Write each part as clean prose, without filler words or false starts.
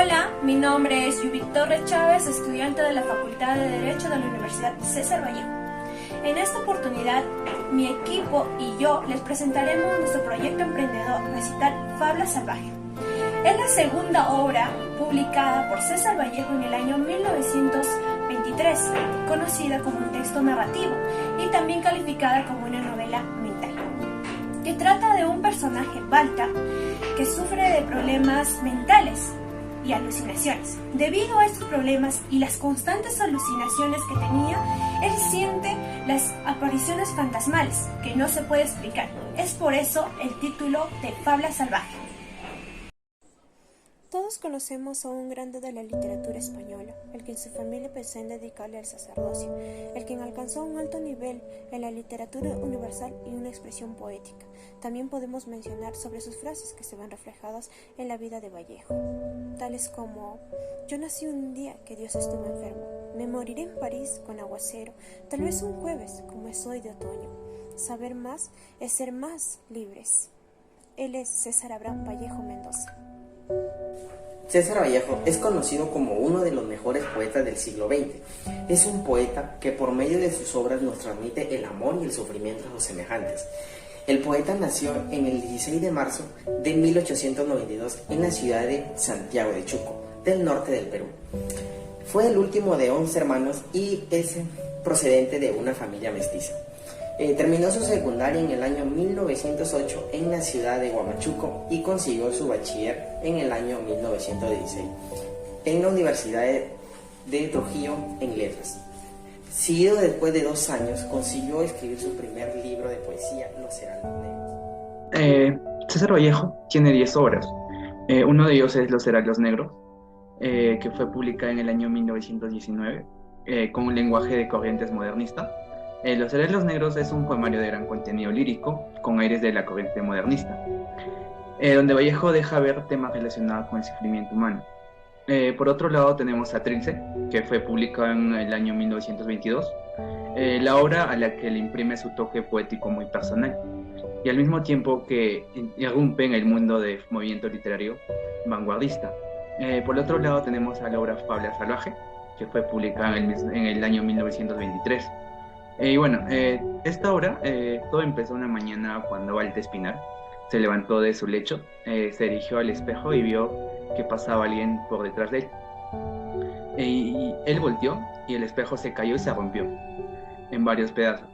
Hola, mi nombre es Yubik Torres Chávez, estudiante de la Facultad de Derecho de la Universidad César Vallejo. En esta oportunidad, mi equipo y yo les presentaremos nuestro proyecto emprendedor recital Fabla Salvaje. Es la segunda obra publicada por César Vallejo en el año 1923, conocida como un texto narrativo y también calificada como una novela mental, que trata de un personaje balta que sufre de problemas mentales y alucinaciones. Debido a estos problemas y las constantes alucinaciones que tenía, él siente las apariciones fantasmales que no se puede explicar. Es por eso el título de Fabla Salvaje. Todos conocemos a un grande de la literatura española, el que en su familia pensó en dedicarle al sacerdocio, el quien alcanzó un alto nivel en la literatura universal y una expresión poética. También podemos mencionar sobre sus frases que se ven reflejadas en la vida de Vallejo, tales como: yo nací un día que Dios estuvo enfermo, me moriré en París con aguacero, tal vez un jueves como es hoy de otoño. Saber más es ser más libres. Él es César Abraham Vallejo Mendoza. César Vallejo es conocido como uno de los mejores poetas del siglo XX. Es un poeta que por medio de sus obras nos transmite el amor y el sufrimiento a sus semejantes. El poeta nació en el 16 de marzo de 1892 en la ciudad de Santiago de Chuco, del norte del Perú. Fue el último de 11 hermanos y es procedente de una familia mestiza. Terminó su secundaria en el año 1908 en la ciudad de Huamachuco y consiguió su bachiller en el año 1916 en la Universidad de Trujillo en Letras. Seguido después de 2 años, consiguió escribir su primer libro de poesía, Los Heraldos Negros. César Vallejo tiene 10 obras. Uno de ellos es Los Heraldos Negros, que fue publicada en el año 1919 con un lenguaje de corrientes modernista. Los Heraldos Negros es un poemario de gran contenido lírico, con aires de la corriente modernista, donde Vallejo deja ver temas relacionados con el sufrimiento humano. Por otro lado tenemos a Trilce, que fue publicado en el año 1922, la obra a la que le imprime su toque poético muy personal, y al mismo tiempo que irrumpe en el mundo del movimiento literario vanguardista. Por otro lado tenemos a la obra Fabla Salvaje, que fue publicada en el año 1923. Y bueno, esta obra, todo empezó una mañana cuando Balta Espinar se levantó de su lecho, se dirigió al espejo y vio que pasaba alguien por detrás de él. Y él volteó y el espejo se cayó y se rompió en varios pedazos.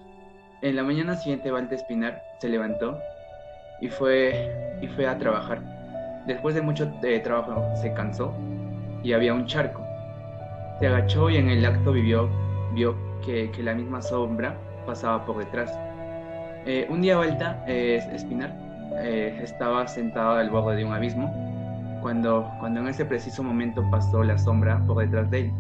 En la mañana siguiente Balta Espinar se levantó y fue a trabajar. Después de mucho trabajo se cansó y había un charco. Se agachó y en el acto vio que la misma sombra pasaba por detrás. Un día Balta Espinar estaba sentado al borde de un abismo cuando en ese preciso momento pasó la sombra por detrás de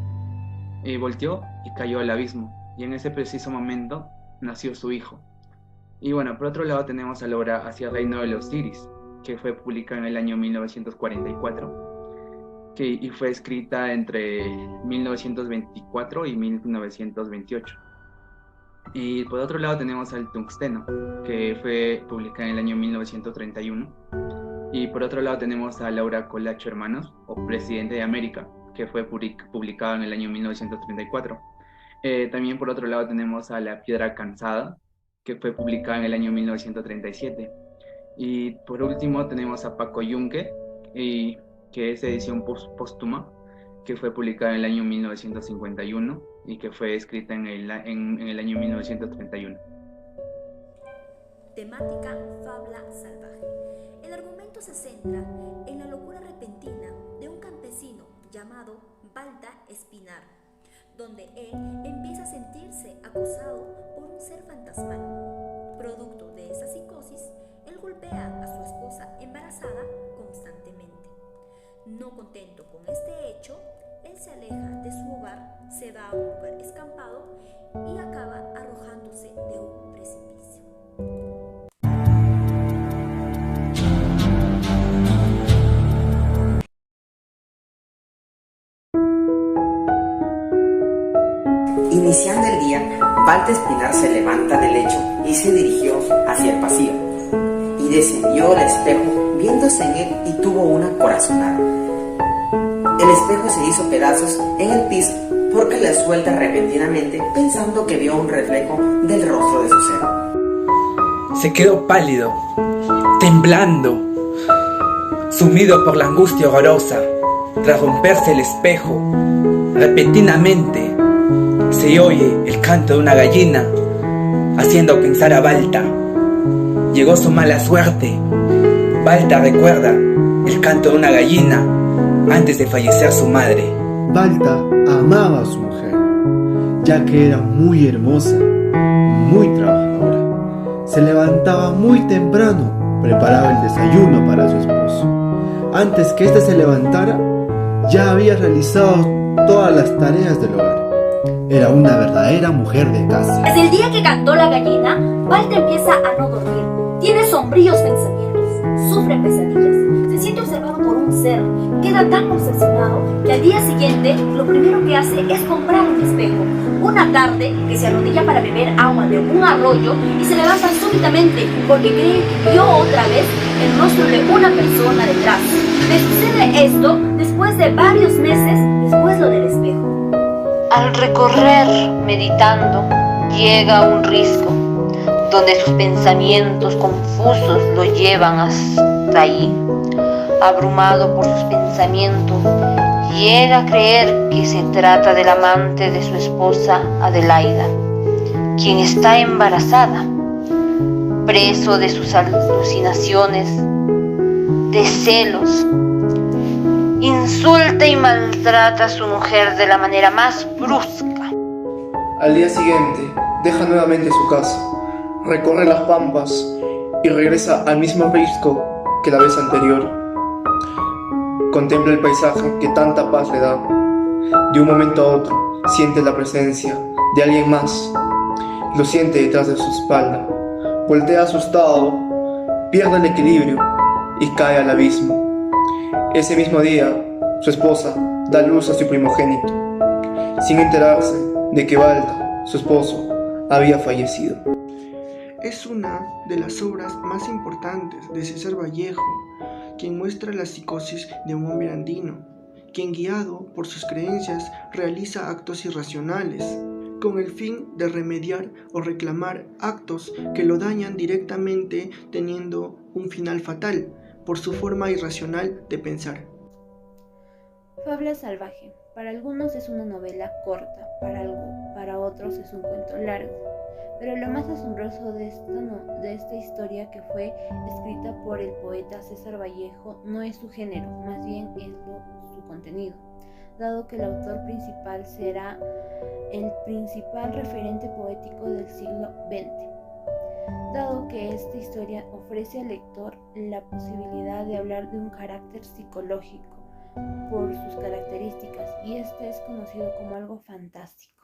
él. Volteó y cayó al abismo, y en ese preciso momento nació su hijo. Y bueno, por otro lado tenemos a la obra Hacia el Reino de los Iris, que fue publicada en el año 1944 y fue escrita entre 1924 y 1928. Y por otro lado tenemos al Tungsteno, que fue publicada en el año 1931. Y por otro lado tenemos a Laura Colacho Hermanos, o Presidente de América, que fue publicada en el año 1934. También por otro lado tenemos a La Piedra Cansada, que fue publicada en el año 1937. Y por último tenemos a Paco Yunque, que es edición póstuma, que fue publicada en el año 1951 y que fue escrita en el año 1931. Temática Fabla Salvaje. El argumento se centra en la locura repentina de un campesino llamado Balta Espinar, donde él empieza a sentirse acosado por un ser fantasmal. Producto de esa psicosis, él golpea a su esposa embarazada constantemente. No contento con este hecho, él se aleja de su hogar, se va a un lugar escampado y acaba arrojándose de un precipicio. Iniciando el día, Balta Espinar se levanta del lecho y se dirigió hacia el pasillo y descendió al espejo viéndose en él y tuvo una corazonada. El espejo se hizo pedazos en el piso porque la suelta repentinamente pensando que vio un reflejo del rostro de su ser. Se quedó pálido, temblando, sumido por la angustia horrorosa. Tras romperse el espejo, repentinamente se oye el canto de una gallina, haciendo pensar a Balta. Llegó su mala suerte. Balta recuerda el canto de una gallina antes de fallecer su madre. Balta amaba a su mujer, ya que era muy hermosa, muy trabajadora. Se levantaba muy temprano, preparaba el desayuno para su esposo. Antes que éste se levantara, ya había realizado todas las tareas del hogar. Era una verdadera mujer de casa. Desde el día que cantó la gallina, Balta empieza a no dormir. Tiene sombríos pensamientos, sufre pesadillas, se siente observado por un ser, queda tan obsesionado que al día siguiente lo primero que hace es comprar un espejo. Una tarde que se arrodilla para beber agua de un arroyo y se levanta súbitamente porque cree que vio otra vez el rostro de una persona detrás. Le sucede esto después de varios meses después lo del espejo. Al recorrer, meditando, llega a un risco, donde sus pensamientos confusos lo llevan hasta allí. Abrumado por sus pensamientos, llega a creer que se trata del amante de su esposa Adelaida, quien está embarazada. Preso de sus alucinaciones, de celos, insulta y maltrata a su mujer de la manera más brusca. Al día siguiente, deja nuevamente su casa, recorre las pampas y regresa al mismo risco que la vez anterior. Contempla el paisaje que tanta paz le da. De un momento a otro, siente la presencia de alguien más. Lo siente detrás de su espalda. Voltea asustado, pierde el equilibrio y cae al abismo. Ese mismo día, su esposa da luz a su primogénito, sin enterarse de que Balta, su esposo, había fallecido. Es una de las obras más importantes de César Vallejo, quien muestra la psicosis de un hombre andino, quien guiado por sus creencias realiza actos irracionales, con el fin de remediar o reclamar actos que lo dañan directamente, teniendo un final fatal por su forma irracional de pensar. Fábula salvaje. Para algunos es una novela corta, para otros es un cuento largo. Pero lo más asombroso de esta historia, que fue escrita por el poeta César Vallejo, no es su género, más bien es su contenido, dado que el autor principal será el principal referente poético del siglo XX, dado que esta historia ofrece al lector la posibilidad de hablar de un carácter psicológico por sus características, y este es conocido como algo fantástico.